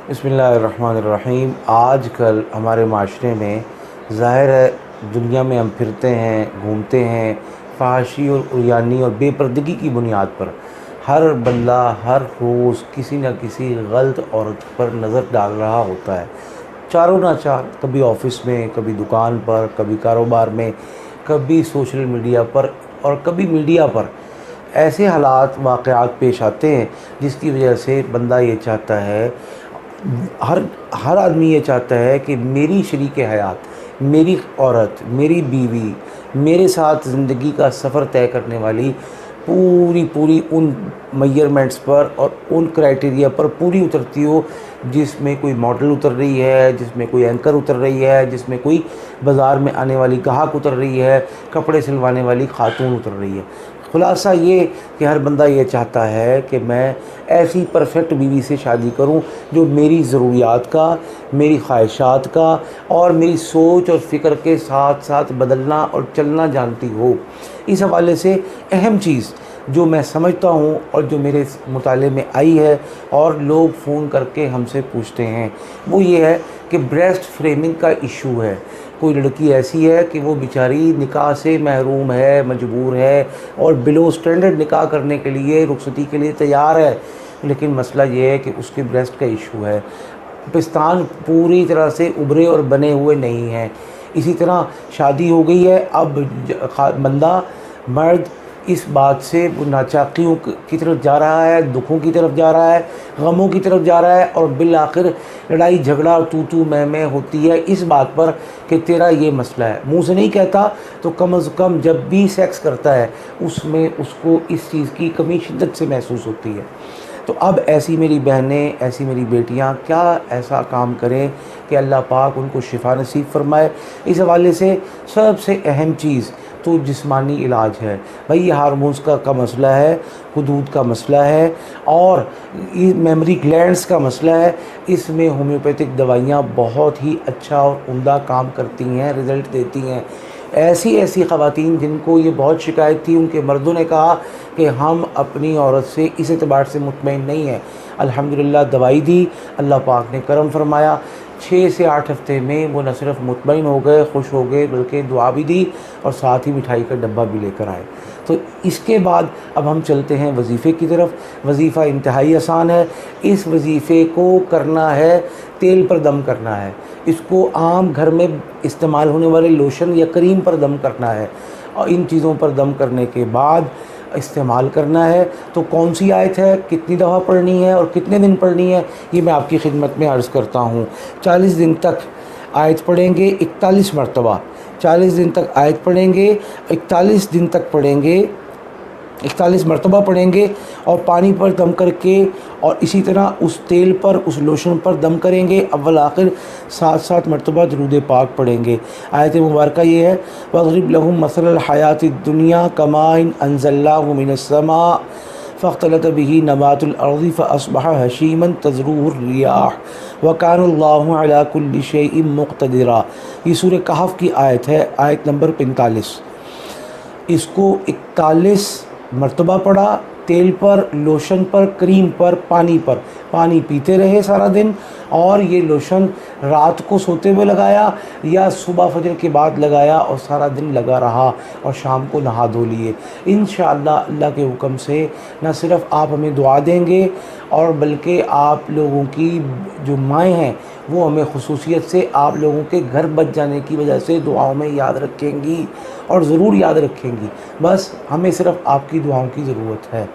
بسم اللہ الرحمن الرحیم۔ آج کل ہمارے معاشرے میں ظاہر ہے دنیا میں ہم پھرتے ہیں، گھومتے ہیں، فحاشی اور عریانی اور بے پردگی کی بنیاد پر ہر بندہ ہر روز کسی نہ کسی غلط عورت پر نظر ڈال رہا ہوتا ہے، چاروں نہ چار، کبھی آفس میں، کبھی دکان پر، کبھی کاروبار میں، کبھی سوشل میڈیا پر اور کبھی میڈیا پر۔ ایسے حالات واقعات پیش آتے ہیں جس کی وجہ سے بندہ یہ چاہتا ہے، ہر آدمی یہ چاہتا ہے کہ میری شریک حیات، میری عورت، میری بیوی، میرے ساتھ زندگی کا سفر طے کرنے والی پوری ان میجرمنٹس پر اور ان کرائٹیریا پر پوری اترتی ہو، جس میں کوئی ماڈل اتر رہی ہے، جس میں کوئی اینکر اتر رہی ہے، جس میں کوئی بازار میں آنے والی گاہک اتر رہی ہے، کپڑے سلوانے والی خاتون اتر رہی ہے۔ خلاصہ یہ کہ ہر بندہ یہ چاہتا ہے کہ میں ایسی پرفیکٹ بیوی سے شادی کروں جو میری ضروریات کا، میری خواہشات کا اور میری سوچ اور فکر کے ساتھ ساتھ بدلنا اور چلنا جانتی ہو۔ اس حوالے سے اہم چیز جو میں سمجھتا ہوں اور جو میرے مطالعے میں آئی ہے اور لوگ فون کر کے ہم سے پوچھتے ہیں، وہ یہ ہے کہ بریسٹ فریمنگ کا ایشو ہے۔ کوئی لڑکی ایسی ہے کہ وہ بیچاری نکاح سے محروم ہے، مجبور ہے اور بلو سٹینڈرڈ نکاح کرنے کے لیے، رخصتی کے لیے تیار ہے، لیکن مسئلہ یہ ہے کہ اس کے بریسٹ کا ایشو ہے، پستان پوری طرح سے ابھرے اور بنے ہوئے نہیں ہیں۔ اسی طرح شادی ہو گئی ہے، اب بندہ مرد اس بات سے ناچاقیوں کی طرف جا رہا ہے، دکھوں کی طرف جا رہا ہے، غموں کی طرف جا رہا ہے، اور بالآخر لڑائی جھگڑا اور تو میں ہوتی ہے اس بات پر کہ تیرا یہ مسئلہ ہے۔ منہ سے نہیں کہتا تو کم از کم جب بھی سیکس کرتا ہے اس میں اس کو اس چیز کی کمی شدت سے محسوس ہوتی ہے۔ تو اب ایسی میری بہنیں، ایسی میری بیٹیاں کیا ایسا کام کریں کہ اللہ پاک ان کو شفا نصیب فرمائے۔ اس حوالے سے سب سے اہم چیز تو جسمانی علاج ہے۔ بھئی یہ ہارمونز کا مسئلہ ہے، حدود کا مسئلہ ہے اور میموری گلینڈز کا مسئلہ ہے۔ اس میں ہومیوپیتھک دوائیاں بہت ہی اچھا اور عمدہ کام کرتی ہیں، رزلٹ دیتی ہیں۔ ایسی خواتین جن کو یہ بہت شکایت تھی، ان کے مردوں نے کہا کہ ہم اپنی عورت سے اس اعتبار سے مطمئن نہیں ہیں، الحمدللہ دوائی دی، اللہ پاک نے کرم فرمایا، 6 سے 8 ہفتے میں وہ نہ صرف مطمئن ہو گئے، خوش ہو گئے، بلکہ دعا بھی دی اور ساتھ ہی مٹھائی کا ڈبہ بھی لے کر آئے۔ تو اس کے بعد اب ہم چلتے ہیں وظیفے کی طرف۔ وظیفہ انتہائی آسان ہے۔ اس وظیفے کو کرنا ہے، تیل پر دم کرنا ہے، اس کو عام گھر میں استعمال ہونے والے لوشن یا کریم پر دم کرنا ہے، اور ان چیزوں پر دم کرنے کے بعد استعمال کرنا ہے۔ تو کون سی آیت ہے، کتنی دفعہ پڑھنی ہے اور کتنے دن پڑھنی ہے، یہ میں آپ کی خدمت میں عرض کرتا ہوں۔ 40 دن تک آیت پڑھیں گے 41 مرتبہ، 40 دن تک آیت پڑھیں گے، 41 دن تک پڑھیں گے، 41 مرتبہ پڑھیں گے اور پانی پر دم کر کے، اور اسی طرح اس تیل پر، اس لوشن پر دم کریں گے، اول آخر 7 مرتبہ درود پاک پڑھیں گے۔ آیت مبارکہ یہ ہے وَاضْرِبْ لَهُم مَثَلَ الْحَيَاةِ الدُّنْيَا كَمَاءٍ أَنزَلْنَاهُ مِنَ السَّمَاءِ فاختلط به نبات الارض فاصبح هشيما تذروه الرياح وكان الله على كل شيء مقتدرا۔ یہ سورہ کہف کی آیت ہے، آیت نمبر 45۔ اس کو 41 مرتبہ پڑھا، تیل پر، لوشن پر، کریم پر، پانی پیتے رہے سارا دن، اور یہ لوشن رات کو سوتے ہوئے لگایا یا صبح فجر کے بعد لگایا اور سارا دن لگا رہا، اور شام کو نہا دھو لیے۔ انشاءاللہ اللہ کے حکم سے نہ صرف آپ ہمیں دعا دیں گے، اور بلکہ آپ لوگوں کی جو مائیں ہیں وہ ہمیں خصوصیت سے آپ لوگوں کے گھر بچ جانے کی وجہ سے دعاؤں میں یاد رکھیں گی، اور ضرور یاد رکھیں گی۔ بس ہمیں صرف آپ کی دعاؤں کی ضرورت ہے۔